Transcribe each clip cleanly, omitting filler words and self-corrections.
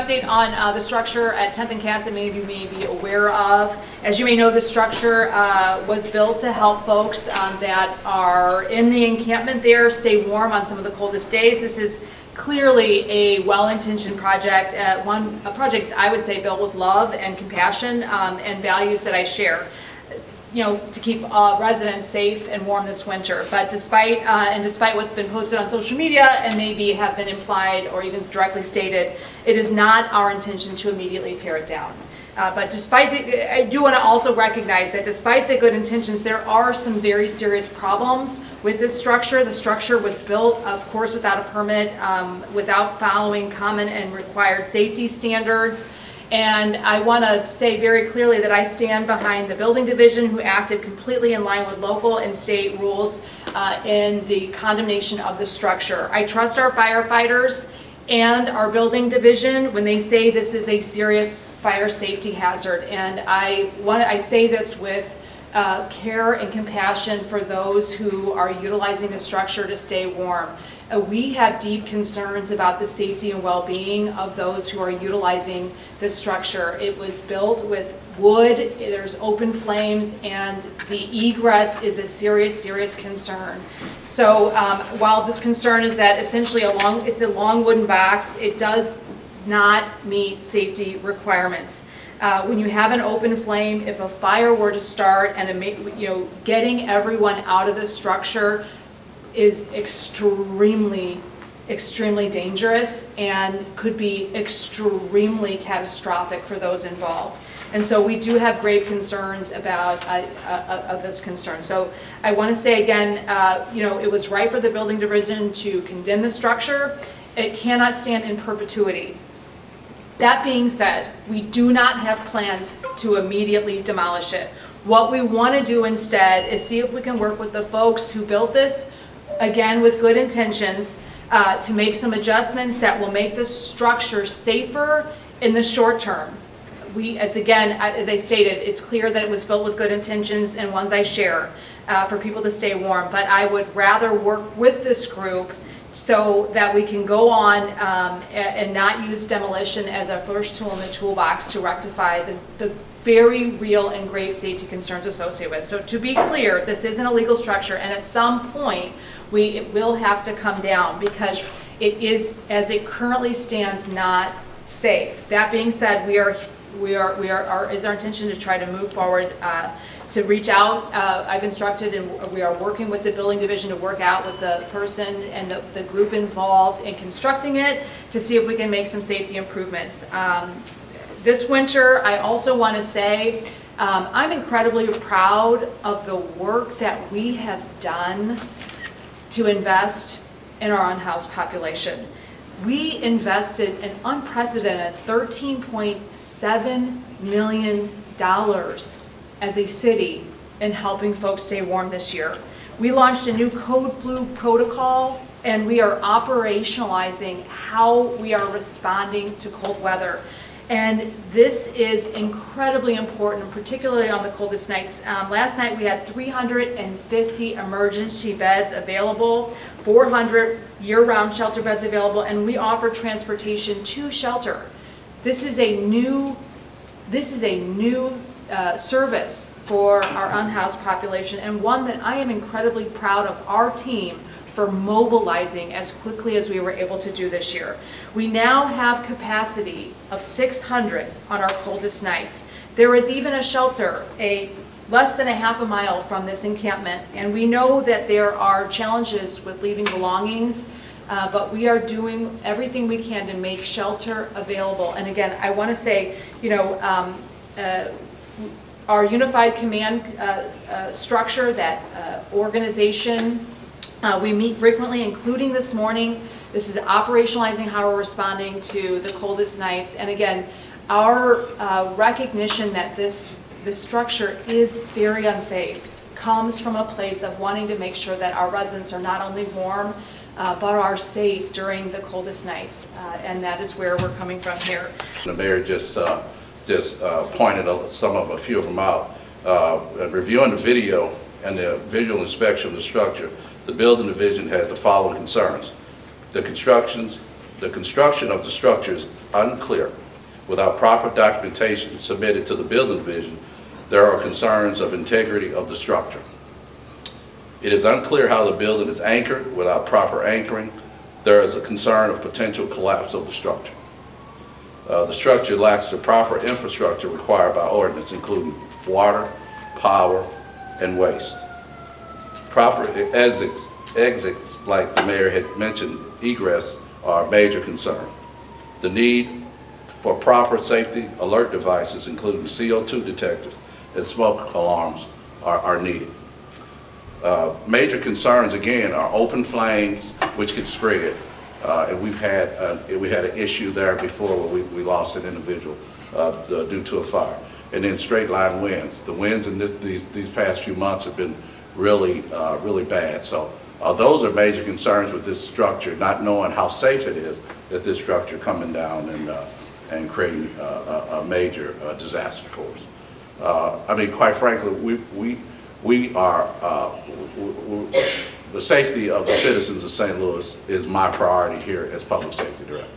Update on the structure at 10th and Cass that many of you may be aware of. As you may know, the structure was built to help folks that are in the encampment there stay warm on some of the coldest days. This is clearly a well-intentioned project, a project I would say built with love and compassion and values that I share. You know, to keep residents safe and warm this winter. But despite what's been posted on social media and maybe have been implied or even directly stated, it is not our intention to immediately tear it down. But I do want to also recognize that despite the good intentions, there are some very serious problems with this structure. The structure was built, of course, without a permit, without following common and required safety standards. And I want to say very clearly that I stand behind the building division who acted completely in line with local and state rules in the condemnation of the structure. I trust our firefighters and our building division when they say this is a serious fire safety hazard. And I say this with care and compassion for those who are utilizing the structure to stay warm. We have deep concerns about the safety and well-being of those who are utilizing the structure. It was built with wood, there's open flames, and the egress is a serious, serious concern. So while this concern is that essentially it's a long wooden box, it does not meet safety requirements. When you have an open flame, if a fire were to start and getting everyone out of the structure is extremely, extremely dangerous and could be extremely catastrophic for those involved. And so we do have grave concerns about of this concern. So I want to say again, it was right for the building division to condemn the structure. It cannot stand in perpetuity. That being said, we do not have plans to immediately demolish it. What we want to do instead is see if we can work with the folks who built this, again with good intentions, to make some adjustments that will make the structure safer in the short term. As I stated, it's clear that it was built with good intentions and ones I share for people to stay warm, but I would rather work with this group so that we can go on and not use demolition as our first tool in the toolbox to rectify the very real and grave safety concerns associated with it. So to be clear, this is an illegal structure, and at some point it will have to come down because it is, as it currently stands, not safe. That being said, is our intention to try to move forward to reach out. I've instructed and we are working with the building division to work out with the person and the group involved in constructing it to see if we can make some safety improvements. This winter, I also want to say I'm incredibly proud of the work that we have done to invest in our unhoused population. We invested an unprecedented $13.7 million as a city in helping folks stay warm this year. We launched a new Code Blue protocol, and we are operationalizing how we are responding to cold weather. And this is incredibly important, particularly on the coldest nights. Last night we had 350 emergency beds available, 400 year-round shelter beds available, and we offer transportation to shelter. This is a new service for our unhoused population, and one that I am incredibly proud of our team for mobilizing as quickly as we were able to do this year. We now have capacity of 600 on our coldest nights. There is even a shelter less than a half a mile from this encampment, and we know that there are challenges with leaving belongings, but we are doing everything we can to make shelter available. And again, I want to say, our unified command structure, that organization, we meet frequently, including this morning. This is operationalizing how we're responding to the coldest nights. And again, our recognition that this structure is very unsafe comes from a place of wanting to make sure that our residents are not only warm, but are safe during the coldest nights. And that is where we're coming from here. The mayor just pointed a few of them out. Reviewing the video and the visual inspection of the structure, the building division had the following concerns: the constructions, The construction of the structure is unclear. Without proper documentation submitted to the building division, there are concerns of integrity of the structure. It is unclear how the building is anchored. Without proper anchoring, there is a concern of potential collapse of the structure. The structure lacks the proper infrastructure required by ordinance, including water, power, and waste. Proper exits, like the mayor had mentioned, egress, are a major concern. The need for proper safety alert devices, including CO2 detectors and smoke alarms, are needed. Major concerns, again, are open flames, which could spread. And we had an issue there before where we lost an individual due to a fire. And then straight line winds. The winds in these past few months have been really bad. So those are major concerns with this structure, not knowing how safe it is that this structure coming down and creating a major disaster for us. I mean, quite frankly, we are, the safety of the citizens of St. Louis is my priority here as Public Safety Director.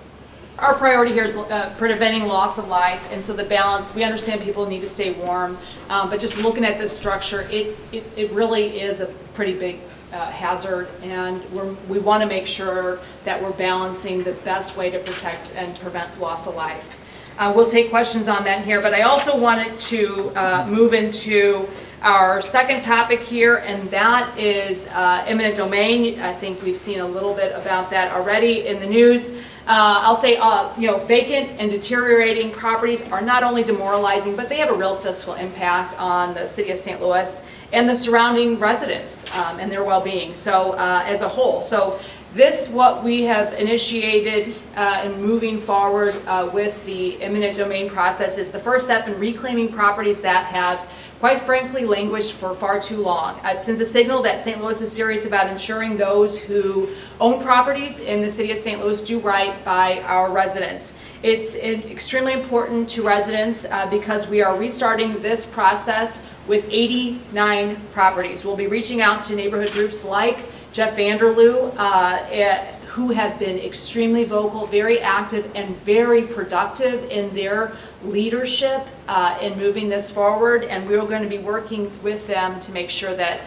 Our priority here is preventing loss of life, and so the balance, we understand people need to stay warm, but just looking at this structure, it really is a pretty big hazard, and we want to make sure that we're balancing the best way to protect and prevent loss of life. We'll take questions on that here, but I also wanted to move into our second topic here, and that is eminent domain. I think we've seen a little bit about that already in the news. I'll say, vacant and deteriorating properties are not only demoralizing, but they have a real fiscal impact on the city of St. Louis and the surrounding residents and their well-being. So as a whole, so this, what we have initiated in moving forward with the eminent domain process, is the first step in reclaiming properties that have, quite frankly, languished for far too long. It sends a signal that St. Louis is serious about ensuring those who own properties in the city of St. Louis do right by our residents. It's extremely important to residents because we are restarting this process with 89 properties. We'll be reaching out to neighborhood groups like Jeff Vanderloo, who have been extremely vocal, very active, and very productive in their leadership in moving this forward, and we're going to be working with them to make sure that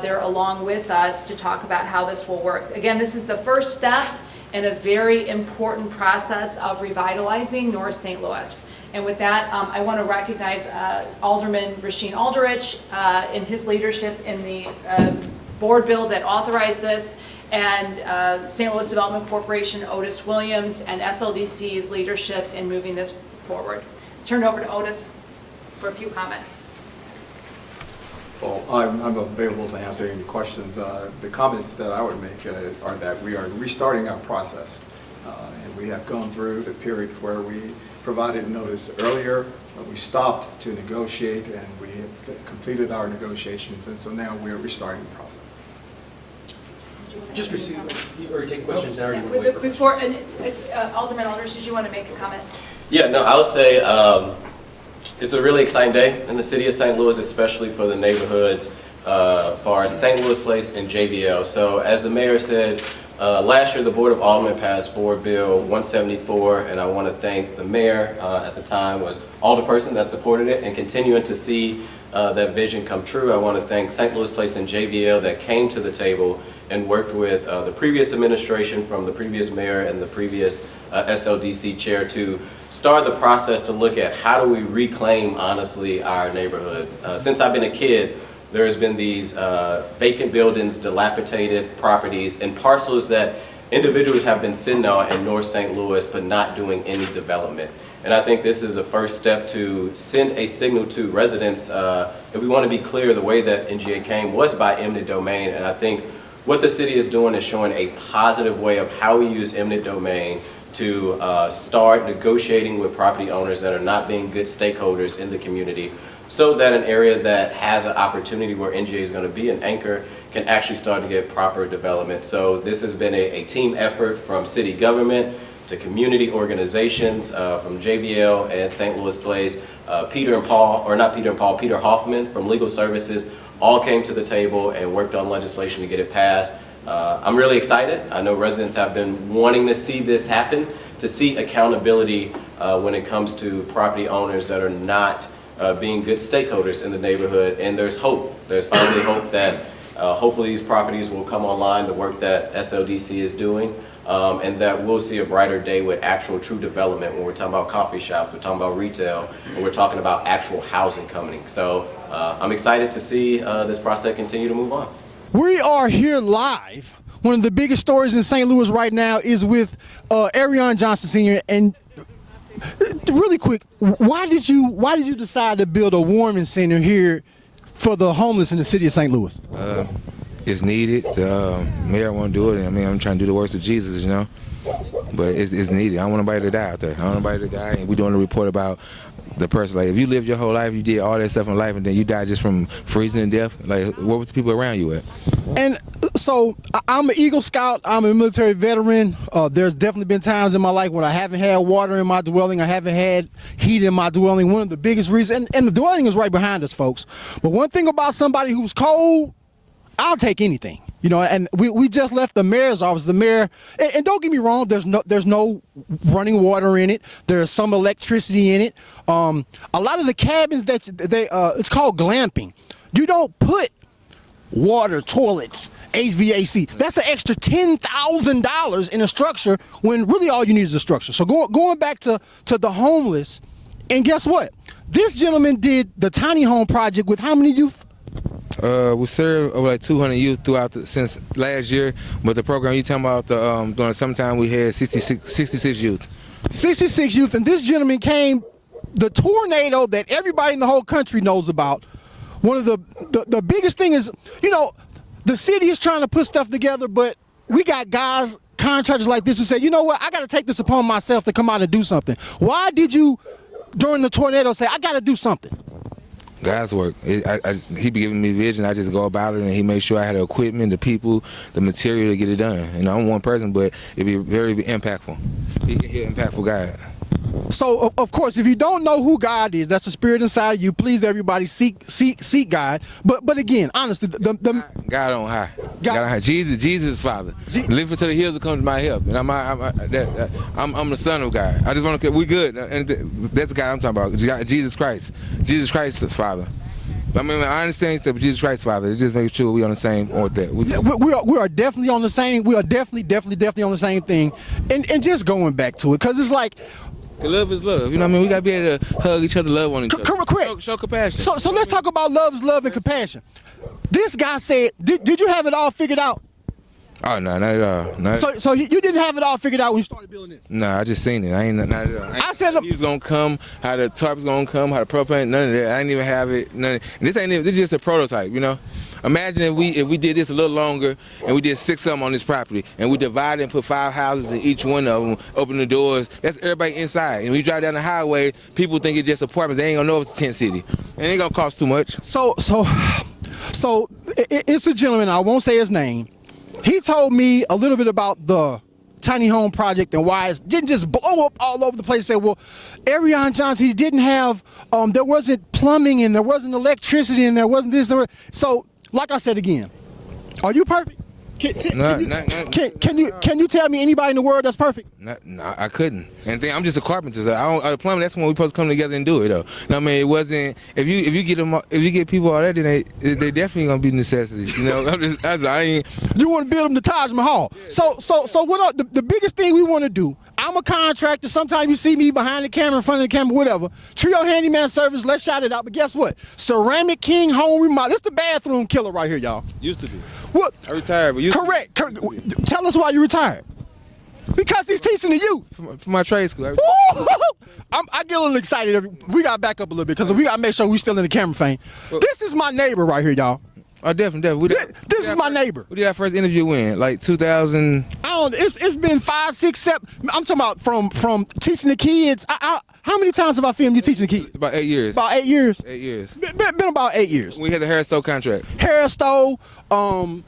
they're along with us to talk about how this will work. Again, this is the first step in a very important process of revitalizing North St. Louis. And with that, I want to recognize Alderman Rasheen Aldrich in his leadership in the board bill that authorized this, and St. Louis Development Corporation, Otis Williams, and SLDC's leadership in moving this forward. Turn it over to Otis for a few comments. Well, I'm available to answer any questions. The comments that I would make are that we are restarting our process. And we have gone through the period where we provided notice earlier, but we stopped to negotiate, and we have completed our negotiations, and so now we're restarting the process. Just receive, or take questions now, or you want to wait for Before, Alderman Aldrich, did you want to make a comment? Yeah, no, I would say it's a really exciting day in the city of St. Louis, especially for the neighborhoods far as St. Louis Place and JVL. So as the mayor said, last year the Board of Aldermen passed Board Bill 174, and I want to thank the mayor at the time, was alderperson that supported it, and continuing to see that vision come true. I want to thank St. Louis Place and JVL that came to the table and worked with the previous administration, from the previous mayor and the previous SLDC chair, to start the process to look at how do we reclaim, honestly, our neighborhood. Since I've been a kid, there's been these vacant buildings, dilapidated properties, and parcels that individuals have been sitting on in North St. Louis but not doing any development. And I think this is the first step to send a signal to residents. If we want to be clear, the way that NGA came was by eminent domain, and I think what the city is doing is showing a positive way of how we use eminent domain to start negotiating with property owners that are not being good stakeholders in the community, so that an area that has an opportunity where NGA is going to be an anchor can actually start to get proper development. So this has been a team effort from city government to community organizations, from JVL and St. Louis Place. Peter Hoffman from Legal Services all came to the table and worked on legislation to get it passed. I'm really excited. I know residents have been wanting to see this happen, to see accountability when it comes to property owners that are not being good stakeholders in the neighborhood, and there's hope. There's finally hope that hopefully these properties will come online, the work that SLDC is doing, and that we'll see a brighter day with actual true development when we're talking about coffee shops, we're talking about retail, and we're talking about actual housing coming. So I'm excited to see this process continue to move on. We are here live. One of the biggest stories in St. Louis right now is with Erion Johnson Sr. And really quick, why did you decide to build a warming center here for the homeless in the city of St. Louis? It's needed. The mayor won't do it. I mean, I'm trying to do the works of Jesus, you know. But it's needed. I don't want nobody to die out there. I don't want nobody to die. And we're doing a report about the person. Like, if you lived your whole life, you did all that stuff in life, and then you died just from freezing to death, like, what was the people around you at? And so I'm an Eagle Scout. I'm a military veteran. There's definitely been times in my life when I haven't had water in my dwelling. I haven't had heat in my dwelling. One of the biggest reasons, and the dwelling is right behind us, folks. But one thing about somebody who's cold, I'll take anything. You know, and we just left the mayor's office. The mayor, and don't get me wrong, there's no running water in it. There's some electricity in it. A lot of the cabins that it's called glamping. You don't put water, toilets, HVAC. That's an extra $10,000 in a structure when really all you need is a structure. So going back to the homeless, and guess what? This gentleman did the tiny home project with how many youth? We served over like 200 youth since last year, but the program you talking about, during the summertime, we had 66 youth. 66 youth, and this gentleman came, the tornado that everybody in the whole country knows about. One of the biggest thing is, you know, the city is trying to put stuff together, but we got guys, contractors like this who say, you know what, I got to take this upon myself to come out and do something. Why did you, during the tornado, say, I got to do something? God's work. He be giving me vision. I just go about it, and he made sure I had the equipment, the people, the material to get it done. And I'm one person, but it'd be very impactful. He's an impactful God. So, of course, if you don't know who God is, that's the spirit inside of you. Please, everybody, seek God. But again, honestly, God on high. God on high. Jesus is Father. Live until the hills will come to my help. And I'm the Son of God. I just want to. We good. And that's the God I'm talking about. Jesus Christ. Jesus Christ is Father. I mean, I understand that Jesus Christ, Father. Just make sure we on the same with that. We are definitely on the same. We are definitely on the same thing. And just going back to it, because it's like. Love is love. You know what I mean? We got to be able to hug each other, love on each other. Correct. Show compassion. So let's talk about love is love and compassion. This guy said, did you have it all figured out? Oh, no, not at all. So you didn't have it all figured out when you started building this? No, I just seen it. I ain't not at all. I said he was gonna come, how the tarp's gonna come, how the propane, none of that. I didn't even have it. None. And this is just a prototype, you know. Imagine if we did this a little longer and we did 6 of them on this property and we divided and put 5 houses in each one of them, open the doors. That's everybody inside. And when you drive down the highway, people think it's just apartments. They ain't gonna know it's a tent city. And it ain't gonna cost too much. So it's a gentleman. I won't say his name. He told me a little bit about the tiny home project and why it didn't just blow up all over the place. Said, well, Erion Johnson, he didn't have, there wasn't plumbing and there wasn't electricity and there wasn't this. So, like I said again, are you perfect? Can you tell me anybody in the world that's perfect? No, I couldn't. And then I'm just a carpenter. So a plumber. That's when we supposed to come together and do it, though. No, I mean, it wasn't. If you get people all that, then they definitely gonna be necessities. You know, You want to build them the Taj Mahal. Yeah. So what? The biggest thing we want to do. I'm a contractor. Sometimes you see me behind the camera, in front of the camera, whatever. Trio handyman service. Let's shout it out. But guess what? Ceramic King Home Remodel. This the bathroom killer right here, y'all. Used to be. What? I retired, but correct. Tell us why you retired. Because he's teaching the youth. From my trade school. I get a little excited. We got to back up a little bit because we got to make sure we still in the camera frame. This is my neighbor right here, y'all. Oh, definitely. This is my neighbor. We did our first interview in, like 2000. It's been 5, 6, 7. I'm talking about from teaching the kids. How many times have I filmed you teaching the kids? About 8 years. About 8 years? 8 years. Been about 8 years. We had the Harris Stowe contract. Harris Stowe, but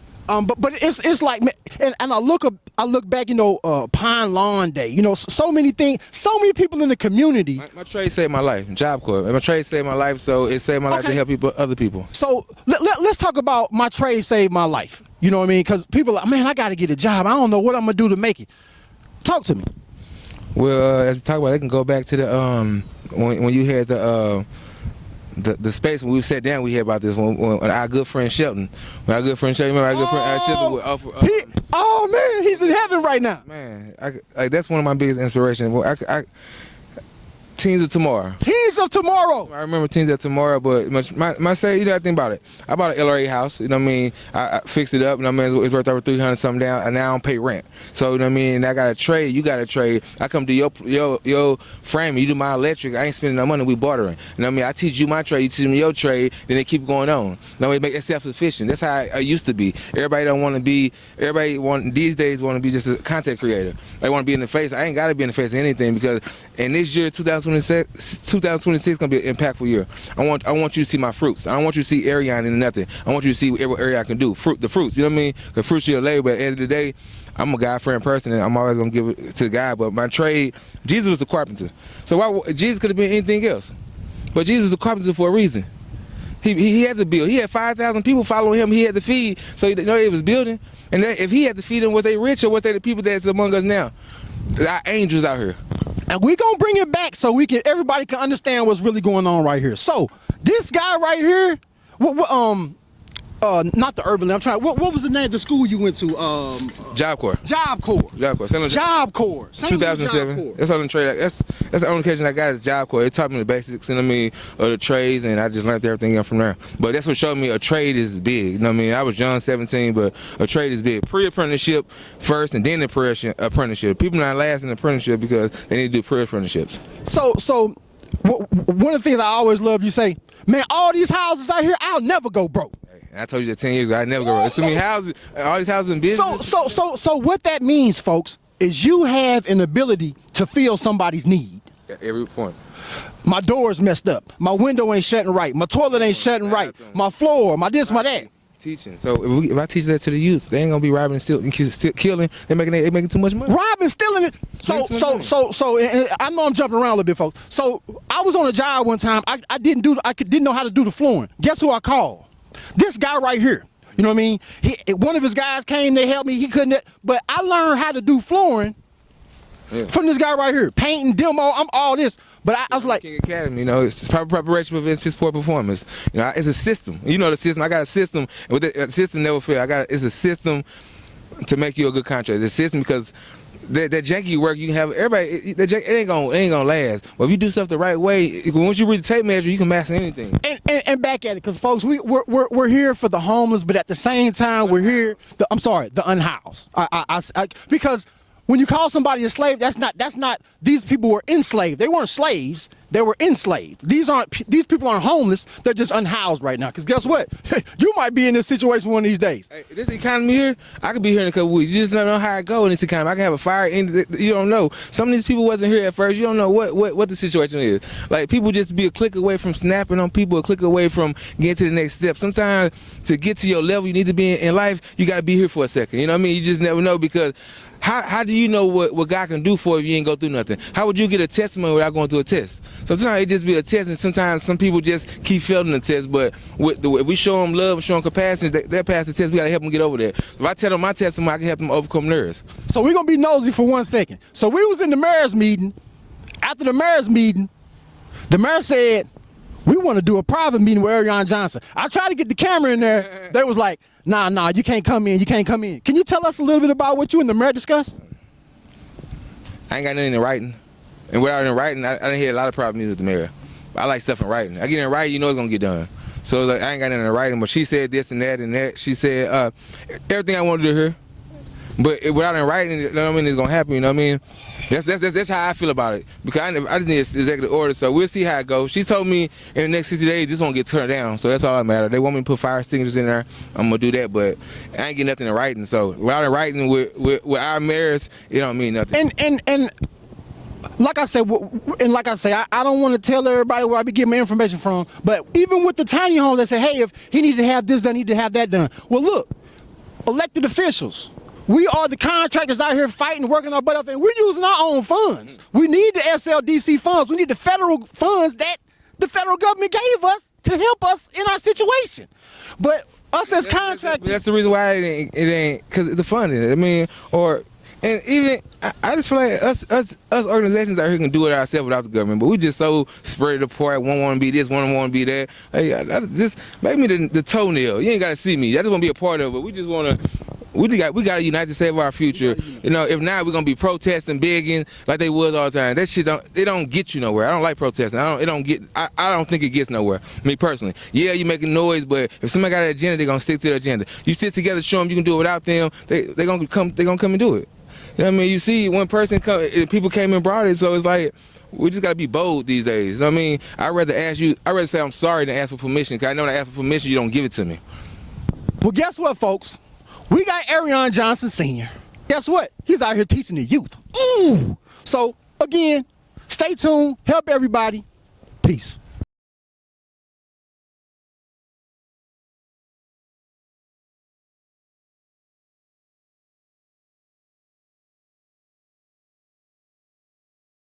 it's like, and I look back, you know, Pine Lawn Day, you know, so many things, so many people in the community. My trade saved my life, Job Corps. My trade saved my life, so it saved my life to help other people. So let's talk about my trade saved my life. You know what I mean? Because people are like, man, I got to get a job. I don't know what I'm going to do to make it. Talk to me. Well, as you talk about, they can go back to the when you had the space when we sat down. We had about this when our good friend Shelton. When our good friend Shelton, remember our good friend Shelton would offer. Oh man, he's in heaven right now. Man, that's one of my biggest inspirations. Well, Teens of Tomorrow. Teens of Tomorrow. I remember Teens of Tomorrow, but my say, you know, I think about it. I bought an LRA house, you know what I mean? I fixed it up, you know what I mean? It's worth over 300 something down, and now I don't pay rent. So, you know what I mean? I got a trade, you got a trade. I come to your framing, you do my electric, I ain't spending no money, we bartering. You know what I mean? I teach you my trade, you teach me your trade, then they keep going on. You know, it make it self-sufficient. That's how it used to be. Everybody these days want to be just a content creator. They want to be in the face. I ain't got to be in the face of anything because in this year, 2026 gonna be an impactful year. I want you to see my fruits. I don't want you to see Erion in nothing. I want you to see what Erion can do. The fruits, you know what I mean? The fruits of your labor, but at the end of the day, I'm a God-fearing person and I'm always gonna give it to God. But my trade, Jesus was a carpenter. So Jesus could have been anything else. But Jesus was a carpenter for a reason. He had to build. He had 5,000 people following him. He had to feed. So you know he was building. And if he had to feed them, was they rich or was they the people that's among us now? Our angels out here. And we're going to bring it back so everybody can understand what's really going on right here. So, this guy right here, not the Urban, what was the name of the school you went to? Job Corps. Job Corps. Job Corps. Job Corps. 2007. That's on the trade. That's the only occasion I got is Job Corps. It taught me the basics, you know what I mean, of the trades, and I just learned everything else from there. But that's what showed me a trade is big. You know what I mean? I was young, 17, but a trade is big. Pre-apprenticeship first, and then the apprenticeship. People not lasting apprenticeship because they need to do pre-apprenticeships. So one of the things I always love, you say, man, all these houses out here, I'll never go broke. I told you that 10 years ago, I never go broke. It's too many houses, all these houses in business. So what that means, folks, is you have an ability to feel somebody's need. At every point. My door's messed up. My window ain't shutting right. My toilet ain't shutting right. My floor, my this, my that. Teaching. So if I teach that to the youth, they ain't gonna be robbing and stealing, killing. They making too much money. Robbing, stealing it. So and I know I'm jumping around a little bit, folks. So I was on a job one time. I didn't know how to do the flooring. Guess who I called? This guy right here. You know what I mean? One of his guys came, they helped me. He couldn't, but I learned how to do flooring from this guy right here. Painting, demo, I'm all this. But I was like, King Academy, you know, it's proper preparation prevents piss poor performance. You know, it's a system. You know the system. I got a system, and with the system never fail. It's a system to make you a good contractor. It's a system because that janky work you can have everybody. It ain't gonna last. But if you do stuff the right way, once you read the tape measure, you can master anything. And back at it, because folks, we're here for the homeless, but at the same time, we're here. The unhoused. Because when you call somebody a slave, that's not. These people were enslaved. They weren't slaves. They were enslaved. These people aren't homeless. They're just unhoused right now. Because guess what? You might be in this situation one of these days. Hey, this economy here, I could be here in a couple weeks. You just don't know how it go in this economy. I can have a fire. You don't know. Some of these people wasn't here at first. You don't know what the situation is. Like people just be a click away from snapping on people, a click away from getting to the next step. Sometimes to get to your level you need to be in life, you got to be here for a second. You know what I mean? You just never know because how do you know what God can do for you if you ain't go through nothing? How would you get a testimony without going through a test? So sometimes it just be a test, and sometimes some people just keep failing the test. But if we show them love and show them compassion, they pass the test. We gotta help them get over that. If I tell them my testimony, I can help them overcome theirs. So we're gonna be nosy for 1 second. So we was in the mayor's meeting. After the mayor's meeting, the mayor said, we want to do a private meeting with Erion Johnson. I tried to get the camera in there. They was like, nah, you can't come in. You can't come in. Can you tell us a little bit about what you and the mayor discussed? I ain't got nothing in writing. And without in writing, I didn't hear a lot of private meetings with the mayor. I like stuff in writing. I get in writing, you know it's going to get done. So like, I ain't got nothing in writing, but she said this and that and that. She said everything I wanted to hear. But without in writing, you know what I mean, it's going to happen, you know what I mean? That's how I feel about it. Because I just need an executive order, so we'll see how it goes. She told me in the next 60 days, this won't get turned down, so that's all that matters. They want me to put fire extinguishers in there, I'm going to do that, but I ain't getting nothing in writing. So without in writing with our mayors, it don't mean nothing. And like I said, I don't want to tell everybody where I be getting my information from, but even with the tiny homes, they say, hey, if he need to have this done, he need to have that done. Well, look, elected officials, we are the contractors out here fighting, working our butt off, and we're using our own funds. We need the SLDC funds. We need the federal funds that the federal government gave us to help us in our situation. But Us as contractors. That's the reason why it ain't because the funding. I mean, and even I just feel like us organizations out here can do it ourselves without the government, but we just so spread apart. One want to be this, one want to be that. Hey, I just make me the toenail. You ain't got to see me. I just want to be a part of it. We just want to. We got to unite to save our future. You know, if not, we're gonna be protesting, begging like they was all the time. That shit don't get you nowhere. I don't like protesting. I don't think it gets nowhere. Me personally, yeah, you making noise, but if somebody got an agenda, they're gonna stick to their agenda. You sit together, show them you can do it without them. They gonna come and do it. You know what I mean? You see, one person come, people came and brought it, so it's like we just gotta be bold these days. You know what I mean? I'd rather say I'm sorry than ask for permission, because I know when I ask for permission, you don't give it to me. Well, guess what, folks? We got Erion Johnson Sr. Guess what? He's out here teaching the youth. Ooh! So, again, stay tuned. Help everybody. Peace.